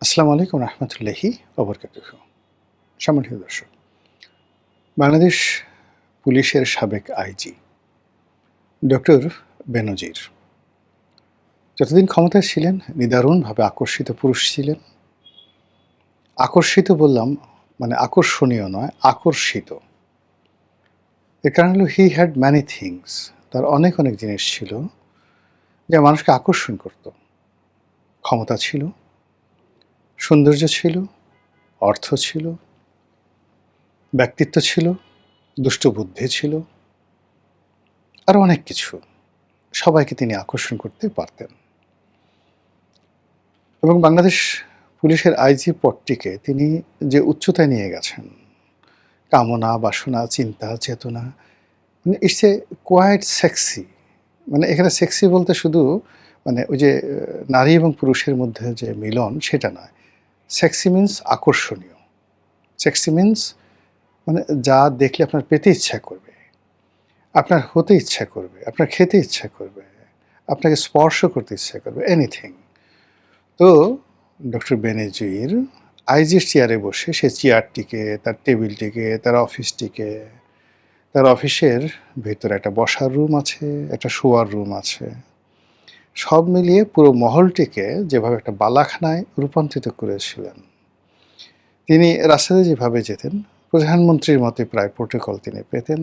আসসালামু আলাইকুম রহমতুল্লাহি ওবরকাতুহু। সম্মানিত দর্শক, বাংলাদেশ পুলিশের সাবেক আইজি ডক্টর বেনজির যতদিন ক্ষমতায় ছিলেন নিদারুণভাবে আকর্ষিত পুরুষ ছিলেন। আকর্ষিত বললাম মানে আকর্ষণীয় নয়, আকর্ষিত। এর কারণ হলো হি হ্যাড ম্যানি থিংস। তার অনেক অনেক জিনিস ছিল যা মানুষকে আকর্ষণ করত। ক্ষমতা ছিল, সৌন্দর্য ছিল, অর্থ ছিল, ব্যক্তিত্ব ছিল, দুষ্টবুদ্ধি ছিল, আরও অনেক কিছু। সবাইকে তিনি আকর্ষণ করতে পারতেন এবং বাংলাদেশ পুলিশের আইজি পদটিকে তিনি যে উচ্চতায় নিয়ে গেছেন, কামনা, বাসনা, চিন্তা, চেতনা, মানে ইটস এ কোয়াইট সেক্সি। মানে এখানে সেক্সি বলতে শুধু মানে ওই যে নারী এবং পুরুষের মধ্যে যে মিলন সেটা নয়। সেক্সি মিন্স আকর্ষণীয়। সেক্সি মিন্স মানে যা দেখলে আপনার পেতে ইচ্ছা করবে, আপনার হতে ইচ্ছা করবে, আপনার খেতে ইচ্ছা করবে, আপনাকে স্পর্শ করতে ইচ্ছা করবে, এনিথিং। তো ডক্টর বেনজির আইজির চেয়ারে বসে সে চেয়ারটিকে, তার টেবিলটিকে, তার অফিসটিকে, তার অফিসের ভেতরে একটা বসার রুম আছে, একটা শোয়ার রুম আছে, সব মিলিয়ে পুরো মহলটিকে যেভাবে একটা বালাখানায় রূপান্তরিত করেছিলেন। তিনি রাস্তাতে যেভাবে যেতেন, প্রধানমন্ত্রীর মতে প্রায় প্রোটোকল তিনি পেতেন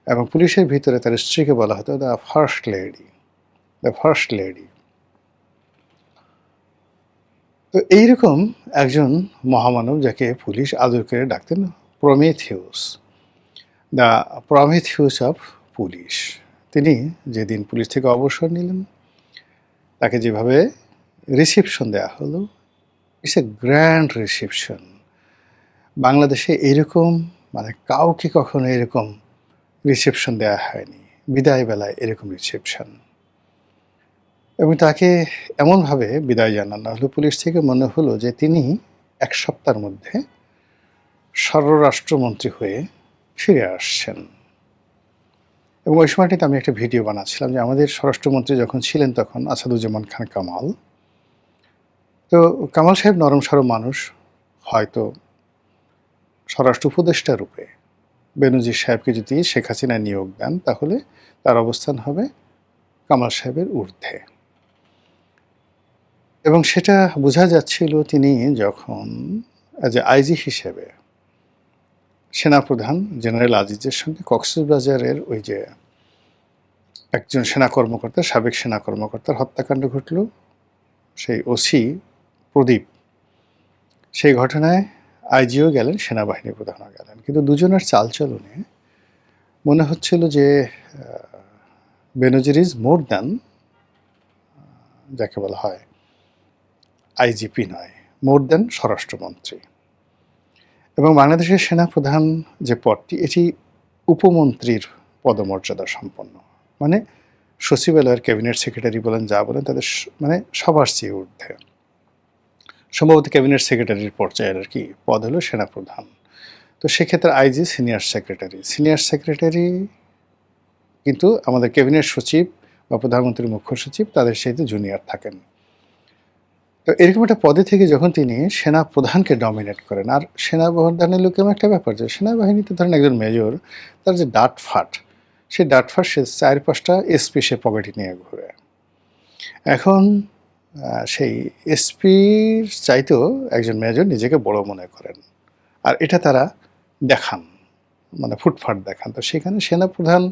এবং পুলিশের ভিতরে তার স্ত্রীকে বলা হতো the first lady, the first lady. তো এইরকম একজন মহামানব যাকে পুলিশ আদর করে ডাকতেন প্রমেথিউস, দ্য প্রমেথিউস অফ পুলিশ। তিনি যেদিন পুলিশ থেকে অবসর নিলেন, তাকে যেভাবে রিসিপশন দেওয়া হলো, ইটস এ গ্র্যান্ড রিসিপশন। বাংলাদেশে এরকম মানে কাউকে কখনো এরকম রিসেপশন দেওয়া হয়নি, বিদায় বেলায় এরকম রিসেপশন। এবং তাকে এমনভাবে বিদায় জানানো হলো পুলিশ থেকে, মনে হলো যে তিনি এক সপ্তাহের মধ্যে স্বরাষ্ট্রমন্ত্রী হয়ে ফিরে আসছেন। এবং ওই সময়টিতে আমি একটা ভিডিও বানাচ্ছিলাম যে আমাদের স্বরাষ্ট্রমন্ত্রী যখন ছিলেন তখন আসাদুজ্জামান খান কামাল। তো কামাল সাহেব নরম সরম মানুষ, হয়তো স্বরাষ্ট্র উপদেষ্টা রূপে বেনজির সাহেবকে যদি শেখ হাসিনা নিয়োগ দেন তাহলে তার অবস্থান হবে কামাল সাহেবের ঊর্ধ্বে। এবং সেটা বোঝা যাচ্ছিল তিনি যখন অ্যাজ এ আইজি হিসেবে সেনাপ্রধান জেনারেল আজিজের সঙ্গে কক্সবাজারের ওই যে একজন সেনা কর্মকর্তা, সাবেক সেনা কর্মকর্তার হত্যাকাণ্ড ঘটল, সেই ওসি প্রদীপ, সেই ঘটনায় আইজিও গেলেন, সেনাবাহিনী প্রধানও গেলেন। কিন্তু দুজনের চালচলনে মনে হচ্ছিল যে বেনজির ইজ মোর দ্যান, যাকে বলা হয় আইজিপি নয়, মোর দ্যান স্বরাষ্ট্রমন্ত্রী। এবং বাংলাদেশের সেনাপ্রধান যে পদটি, এটি উপমন্ত্রীর পদমর্যাদা সম্পন্ন। মানে সচিবালয়ের ক্যাবিনেট সেক্রেটারি বলেন, যা বলেন, তাদের মানে সবার চেয়ে ঊর্ধ্বে। সম্ভবত ক্যাবিনেট সেক্রেটারির পর্যায়ের আর কি পদ হলো সেনাপ্রধান। তো সেক্ষেত্রে IG senior secretary, senior secretary কিন্তু আমাদের ক্যাবিনেট সচিব বা প্রধানমন্ত্রীর মুখ্য সচিব তাদের সাথে জুনিয়র থাকেন। তো এরকম একটা পদে থেকে যখন তিনি সেনা প্রধানকে ডমিনেট করেন, আর সেনাপ্রধানের লোক এমন একটা ব্যাপার যে সেনাবাহিনীতে ধরেন একজন মেজর, তার যে ডাটফাট, সেই ডাটফাট সে 4-5টা এসপি সে পকেটে নিয়ে ঘুরে। এখন সেই এসপির চাইতেও একজন মেজর নিজেকে বড় মনে করেন, আর এটা তারা দেখান, মানে ফুটফাট দেখান। তো সেখানে সেনাপ্রধান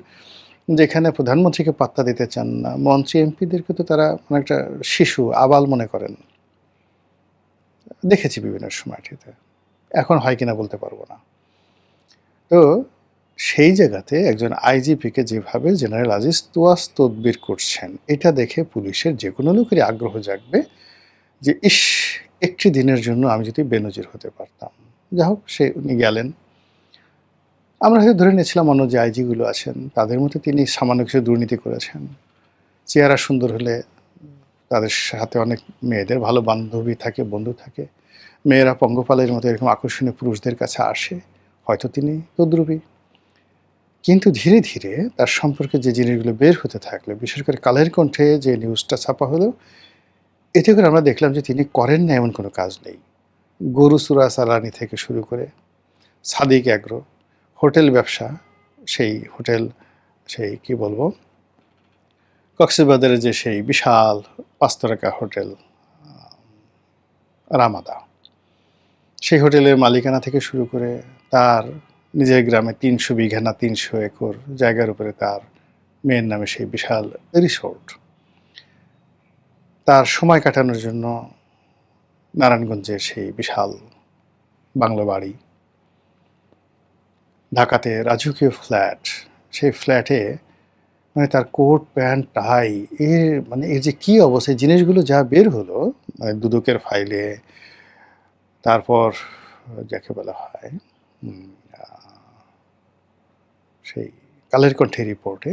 যেখানে প্রধানমন্ত্রীকে পাত্তা দিতে চান না, মন্ত্রী এমপিদেরকে তো তারা অনেকটা শিশু, আবাল মনে করেন। দেখেছি বিভিন্ন সময়টিতে, এখন হয় কিনা বলতে পারবো না। তো সেই জায়গাতে একজন আইজিপিকে যেভাবে জেনারেল আজিজ তোয়াজ তদবির করছেন, এটা দেখে পুলিশের যে কোনো লোকেরই আগ্রহ জাগবে যে ইস, একটি দিনের জন্য আমি যদি বেনজির হতে পারতাম। যা হোক, সে উনি গেলেন। আমরা হয়তো ধরে নিয়েছিলাম অন্য যে আইজিগুলো আছেন তাদের মধ্যে তিনি সামান্য কিছু দুর্নীতি করেছেন। চেহারা সুন্দর হলে তাদের সাথে অনেক মেয়েদের ভালো বান্ধবী থাকে, বন্ধু থাকে, মেয়েরা পঙ্গপালের মতো এরকম আকর্ষণীয় পুরুষদের কাছে আসে, হয়তো তিনি তদ্রূপী। কিন্তু ধীরে ধীরে তার সম্পর্কে যে জিনিসগুলো বের হতে থাকলো, বিশেষ করে কালের কণ্ঠে যে নিউজটা ছাপা হলো, এতে করে আমরা দেখলাম যে তিনি করেন না এমন কোনো কাজ নেই। গরু চোরাচালানি থেকে শুরু করে সাদিক অ্যাগ্রো, হোটেল ব্যবসা, সেই হোটেল, সেই কি বলবো, কক্সবাজারে যে সেই বিশাল ৫ তারকা হোটেল রামাদা, সেই হোটেলের মালিকানা থেকে শুরু করে তার নিজের গ্রামে ৩০০ বিঘা না ৩০০ একর জায়গার উপরে তার মেয়ের নামে সেই বিশাল রিসোর্ট, তার সময় কাটানোর জন্য নারায়ণগঞ্জে সেই বিশাল বাংলো বাড়ি, ঢাকাতে রাজকীয় ফ্ল্যাট, সেই ফ্ল্যাটে মানে তার কোট প্যান্ট টাই, এর যে কী অবস্থা, এই জিনিসগুলো যা বের হলো মানে দুদকের ফাইলে, তারপর যাকে বলা হয় সেই কালের কণ্ঠে রিপোর্টে,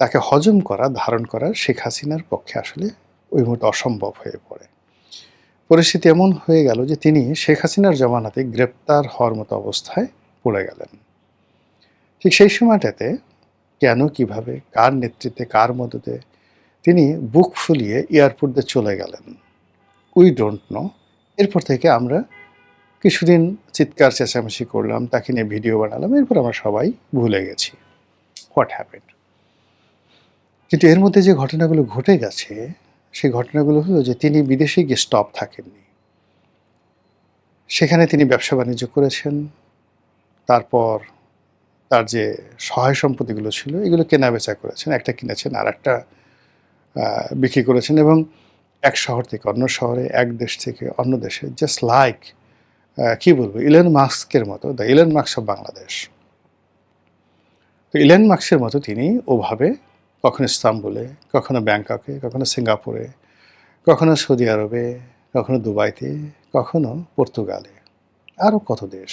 তাকে হজম করা, ধারণ করা শেখ হাসিনার পক্ষে আসলে ওই মুহূর্তে অসম্ভব হয়ে পড়ে। পরিস্থিতি এমন হয়ে গেল যে তিনি শেখ হাসিনার জমানাতে গ্রেপ্তার হওয়ার মতো অবস্থায় পড়ে গেলেন। ঠিক সেই সময়টাতে কেন, কিভাবে, কার নেতৃত্বে, কার মদতে তিনি বুক ফুলিয়ে এয়ারপোর্ট দিয়ে চলে গেলেন, উই ডোন্ট নো। এরপর থেকে আমরা কিছুদিন চিৎকার চেঁচামেচি করলাম, তাকে নিয়ে ভিডিও বানালাম, এরপর আমরা সবাই ভুলে গেছি হোয়াট হ্যাপেন্ড। কিন্তু এর মধ্যে যে ঘটনাগুলো ঘটে গেছে, সেই ঘটনাগুলো হলো যে তিনি বিদেশে গিয়ে স্টপ থাকেননি। সেখানে তিনি ব্যবসা বাণিজ্য করেছেন, তারপর তার যে সহায় সম্পত্তিগুলো ছিল এগুলো কেনা বেচা করেছেন, একটা কিনেছেন আর একটা বিক্রি করেছেন, এবং এক শহর থেকে অন্য শহরে, এক দেশ থেকে অন্য দেশে, জাস্ট লাইক কি বলবো, ইলন মাস্কের মতো, the Elon Musk of Bangladesh. তো ইলন মাস্কের মতো তিনি ওভাবে কখনো ইস্তাম্বুলে, কখনো ব্যাংককে, কখনো সিঙ্গাপুরে, কখনো সৌদি আরবে, কখনো দুবাইতে, কখনো পর্তুগালে, আরও কত দেশ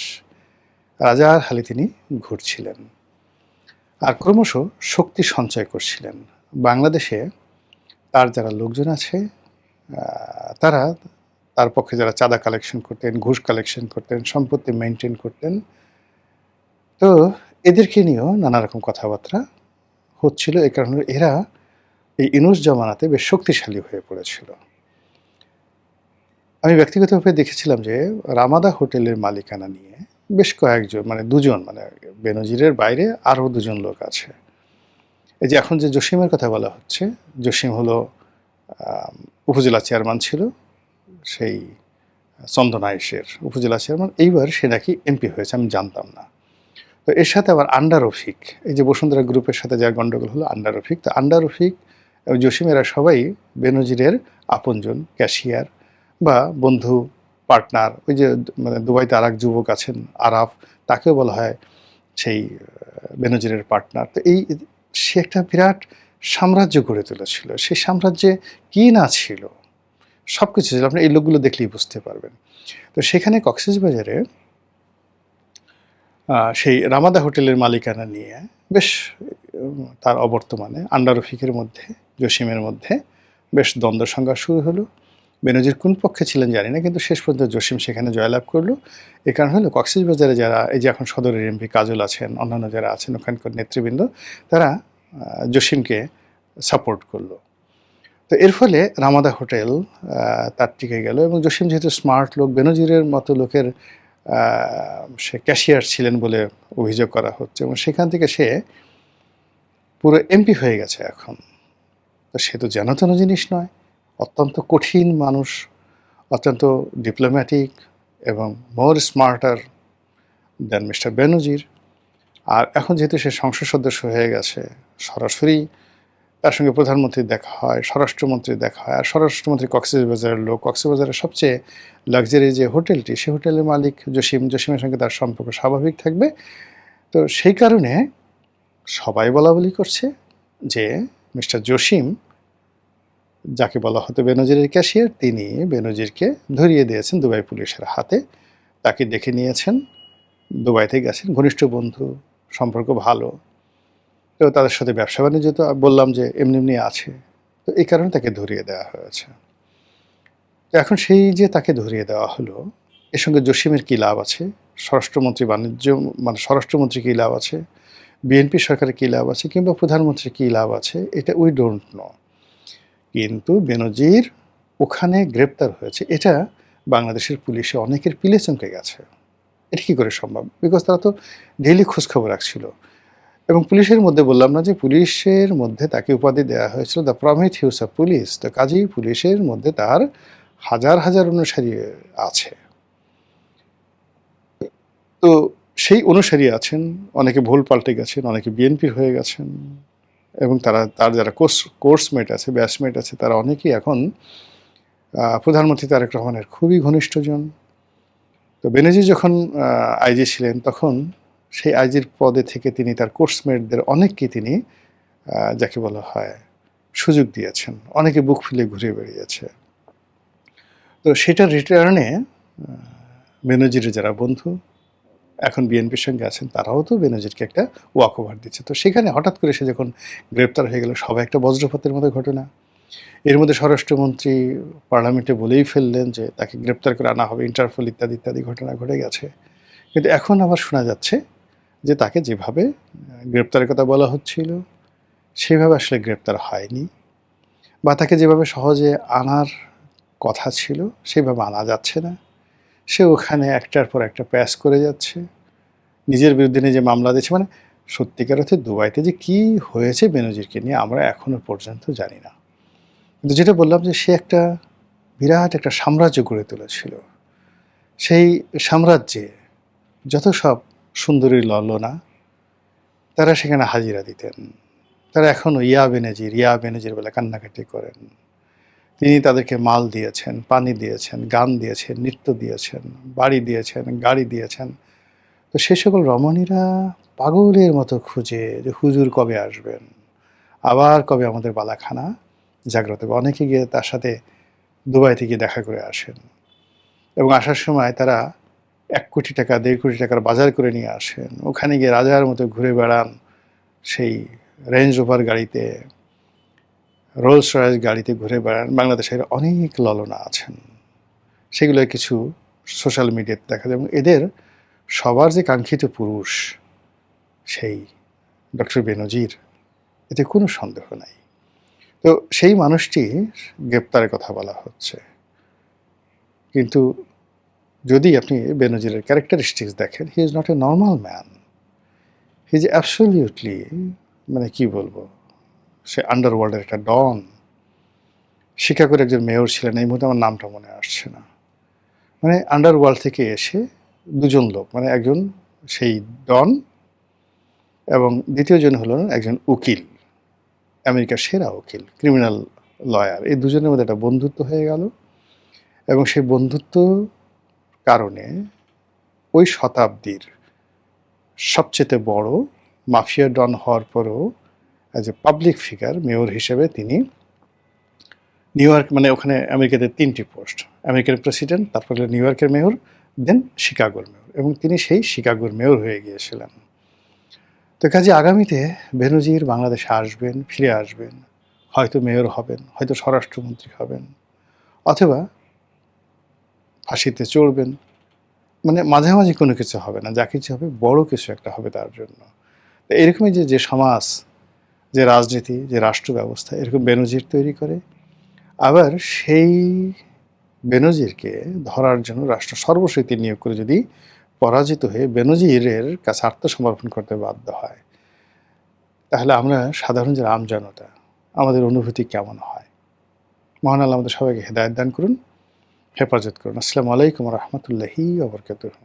রাজার হালে তিনি ঘুরছিলেন আর ক্রমশ শক্তি সঞ্চয় করছিলেন। বাংলাদেশে তার যারা লোকজন আছে তারা তার পক্ষে যারা চাঁদা কালেকশন করতেন, ঘুষ কালেকশন করতেন, সম্পত্তি মেনটেন করতেন, তো এদেরকে নিয়েও নানা রকম কথাবার্তা হচ্ছিল। এই কারণে এরা এই ইউনূস জমানাতে বেশ শক্তিশালী হয়ে পড়েছিল। আমি ব্যক্তিগতভাবে দেখেছিলাম যে রামাদা হোটেলের মালিকানা নিয়ে বেশ কয়েকজন, মানে দুজন, মানে বেনজিরের বাইরে আরও দুজন লোক আছে। এই যে এখন যে জসিমের কথা বলা হচ্ছে, জসিম হলো উপজেলা চেয়ারম্যান ছিল, সেই চন্দনাইশের উপজেলা চেয়ারম্যান, এইবার সে নাকি এমপি হয়েছে, আমি জানতাম না। তো এর সাথে আবার আন্ডার রফিক, এই যে বসুন্ধরা গ্রুপের সাথে যা গণ্ডগোল হলো, আন্ডার রফিক, তো আন্ডার রফিক এবং জসিম এরা সবাই বেনজিরের আপনজন, ক্যাশিয়ার বা বন্ধু, পার্টনার। ওই যে মানে দুবাইতে আর এক যুবক আছেন আরাফ, তাকেও বলা হয় সেই বেনজিরের পার্টনার। তো এই সে একটা বিরাট সাম্রাজ্য গড়ে তুলেছিল। সেই সাম্রাজ্যে কী না ছিল, সব কিছু ছিল, আপনি এই লোকগুলো দেখলেই বুঝতে পারবেন। তো সেখানে কক্সবাজারে সেই রামাদা হোটেলের মালিকানা নিয়ে বেশ তার অবর্তমানে আন্ডার রফিকের মধ্যে, জসিমের মধ্যে বেশ দ্বন্দ্ব সংঘাত শুরু হলো। বেনজির কোন পক্ষে ছিলেন জানি না, কিন্তু শেষ পর্যন্ত জসিম সেখানে জয়লাভ করলো। এ কারণ হলো কক্সবাজারে যারা, এই যে এখন সদরের এমপি কাজল আছেন, অন্যান্য যারা আছেন ওখানকার নেতৃবৃন্দ, তারা জসিমকে সাপোর্ট করলো। তো এর ফলে রামাদা হোটেল তার টিকে গেল, এবং জসিম যেহেতু স্মার্ট লোক, বেনজিরের মতো লোকের সে ক্যাশিয়ার ছিলেন বলে অভিযোগ করা হচ্ছে, এবং সেখান থেকে সে পুরো এমপি হয়ে গেছে এখন। তো সে তো যেন তেন জিনিস নয়, অত্যন্ত কঠিন মানুষ, অত্যন্ত ডিপ্লোম্যাটিক এবং মোর স্মার্টার দেন মিস্টার বেনজির। আর এখন যেহেতু সে সংসদ সদস্য হয়ে গেছে, সরাসরি তার সঙ্গে প্রধানমন্ত্রীর দেখা হয়, স্বরাষ্ট্রমন্ত্রীর দেখা হয়, আর স্বরাষ্ট্রমন্ত্রী কক্সবাজারের লোক, কক্সবাজারের সবচেয়ে লাক্সারি যে হোটেলটি, সেই হোটেলের মালিক জসিম, জসিমের সঙ্গে তার সম্পর্ক স্বাভাবিক থাকবে। তো সেই কারণে সবাই বলা বলি করছে যে মিস্টার জসিম, যাকে বলা হতো বেনজিরের ক্যাশিয়ার, তিনি বেনজিরকে ধরিয়ে দিয়েছেন দুবাই পুলিশের হাতে, তাকে ডেকে নিয়েছেন, দুবাইতে গেছেন, ঘনিষ্ঠ বন্ধু, সম্পর্ক ভালো, তো তাদের সাথে ব্যবসা বাণিজ্য তো বললাম যে এমনি এমনি আছে, তো এই কারণে তাকে ধরিয়ে দেওয়া হয়েছে। তো এখন সেই যে তাকে ধরিয়ে দেওয়া হলো, এর সঙ্গে জসিমের কী লাভ আছে, স্বরাষ্ট্রমন্ত্রী বাণিজ্য, মানে স্বরাষ্ট্রমন্ত্রী কী লাভ আছে, বিএনপি সরকারের কী লাভ আছে, কিংবা প্রধানমন্ত্রীর কী লাভ আছে, এটা উই ডোন্ট নো। কিন্তু বেনজির ওখানে গ্রেপ্তার হয়েছে, এটা বাংলাদেশের পুলিশে অনেকের পিলে চমকে গেছে। এটা কী করে সম্ভব? বিকজ তারা তো ডেইলি খোঁজখবর রাখছিল। এবং পুলিশের মধ্যে বললাম না যে পুলিশের মধ্যে তাকে উপাধি দেওয়া হয়েছিল দ্য প্রমিথিউস অফ পুলিশ। তো কাজেই পুলিশের মধ্যে তার হাজার হাজার অনুসারী আছে। তো সেই অনুসারী আছেন, অনেকে ভুল পাল্টে গেছেন, অনেকে বিএনপির হয়ে গেছেন, এবং তার যারা কোর্সমেট আছে, ব্যাচমেট আছে, তারা অনেকেই এখন প্রধানমন্ত্রী তারেক রহমানের খুবই ঘনিষ্ঠজন। তো বেনজির যখন আইজি ছিলেন তখন সেই আইজির পদে থেকে তিনি তার কোর্সমেটদের অনেককে তিনি যাকে বলা হয় সুযোগ দিয়েছেন, অনেকে বুক ফুলে ঘুরে বেরিয়েছে। তো সেটার রিটার্নে বেনজিরের যারা বন্ধু এখন বিএনপির সঙ্গে আছেন তারাও তো বেনজিরকে একটা ওয়াক ওভার দিচ্ছে। তো সেখানে হঠাৎ করে সে যখন গ্রেপ্তার হয়ে গেল, সবাই একটা বজ্রপাতের মতো ঘটনা। এর মধ্যে স্বরাষ্ট্রমন্ত্রী পার্লামেন্টে বলেই ফেললেন যে তাকে গ্রেপ্তার করে আনা হবে, ইন্টারপোল ইত্যাদি ইত্যাদি ঘটনা ঘটে গেছে। কিন্তু এখন আবার শোনা যাচ্ছে যে তাকে যেভাবে গ্রেপ্তারের কথা বলা হচ্ছিল সেভাবে আসলে গ্রেপ্তার হয়নি, বা তাকে যেভাবে সহজে আনার কথা ছিল সেভাবে আনা যাচ্ছে না। সে ওখানে একটার পর একটা প্যাস করে যাচ্ছে, নিজের বিরুদ্ধে নিজে মামলা দিচ্ছে। মানে সত্যিকার অর্থে দুবাইতে যে কী হয়েছে বেনজিরকে নিয়ে আমরা এখনও পর্যন্ত জানি না। কিন্তু যেটা বললাম যে সে একটা বিরাট একটা সাম্রাজ্য গড়ে তুলেছিল। সেই সাম্রাজ্যে যত সব সুন্দরী ললনা তারা সেখানে হাজিরা দিতেন। তারা এখনও ইয়া বেনজির বলে কান্নাকাটি করেন। তিনি তাদেরকে মাল দিয়েছেন, পানি দিয়েছেন, গান দিয়েছেন, নৃত্য দিয়েছেন, বাড়ি দিয়েছেন, গাড়ি দিয়েছেন। তো সে সকল রমণীরা পাগলের মতো খুঁজে যে হুজুর কবে আসবেন, আবার কবে আমাদের বালাখানা জাগ্রত হবে। অনেকে গিয়ে তার সাথে দুবাই থেকে দেখা করে আসেন, এবং আসার সময় তারা 1 কোটি টাকা 1.5 কোটি টাকার বাজার করে নিয়ে আসেন। ওখানে গিয়ে রাজার মতো ঘুরে বেড়ান, সেই রেঞ্জ রোভার গাড়িতে, রোলস রয়েস গাড়িতে ঘুরে বেড়ান। বাংলাদেশের অনেক ললনা আছেন, সেগুলো কিছু সোশ্যাল মিডিয়াতে দেখা যায়। এবং এদের সবার যে কাঙ্ক্ষিত পুরুষ সেই ডক্টর বেনজির, এতে কোনো সন্দেহ নাই। তো সেই মানুষটির গ্রেপ্তারের কথা বলা হচ্ছে। কিন্তু যদি আপনি বেনজিরের ক্যারেক্টারিস্টিক্স দেখেন, he is not a normal man. He is absolutely, মানে কি বলবো, সে আন্ডারওয়ার্ল্ডের একটা ডন। শিকাগোর একজন মেয়র ছিলেন, এই মুহূর্তে আমার নামটা মনে আসছে না। মানে আন্ডারওয়ার্ল্ড থেকে এসে দুজন লোক, মানে একজন সেই ডন এবং দ্বিতীয়জন হলেন একজন উকিল, আমেরিকার সেরা উকিল, ক্রিমিনাল লয়ার। এই দুজনের মধ্যে একটা বন্ধুত্ব হয়ে গেল, এবং সেই বন্ধুত্ব কারণে ওই শতাব্দীর সবচেয়ে বড় মাফিয়া ডন হওয়ার পরেও as a public figure mayor হিসেবে তিনি নিউ ইয়র্ক, মানে ওখানে আমেরিকাতে 3টি পোস্ট, আমেরিকার প্রেসিডেন্ট, তারপর নিউ ইয়র্কের মেয়র, দেন শিকাগোর মেয়র, এবং তিনি সেই শিকাগোর মেয়র হয়ে গিয়েছিলেন। তো কাজে আগামীতে বেনজির বাংলাদেশে আসবেন, ফিরে আসবেন, হয়তো মেয়র হবেন, হয়তো স্বরাষ্ট্রমন্ত্রী হবেন, অথবা ফাঁসিতে চড়বেন। মানে মাঝামাঝি কোনো কিছু হবে না, যা কিছু হবে বড় কিছু একটা হবে তার জন্য। তো এরকমই যে সমাজ, যে রাজনীতি, যে রাষ্ট্র ব্যবস্থা এরকম বেনজির তৈরি করে। আবার সেই বেনজিরকে ধরার জন্য রাষ্ট্র সর্বশক্তি নিয়োগ করে যদি পরাজিত হয়ে বেনজিরের কাছে আত্মসমর্পণ করতে বাধ্য হয়, তাহলে আমরা সাধারণ যে আমজনতা, আমাদের অনুভূতি কেমন হয়? মহান আল্লাহ আমাদের সবাইকে হেদায়েত দান করুন, হেফাজত করুন। আসসালামু আলাইকুম ওয়া রাহমাতুল্লাহি ওয়া বারাকাতুহু।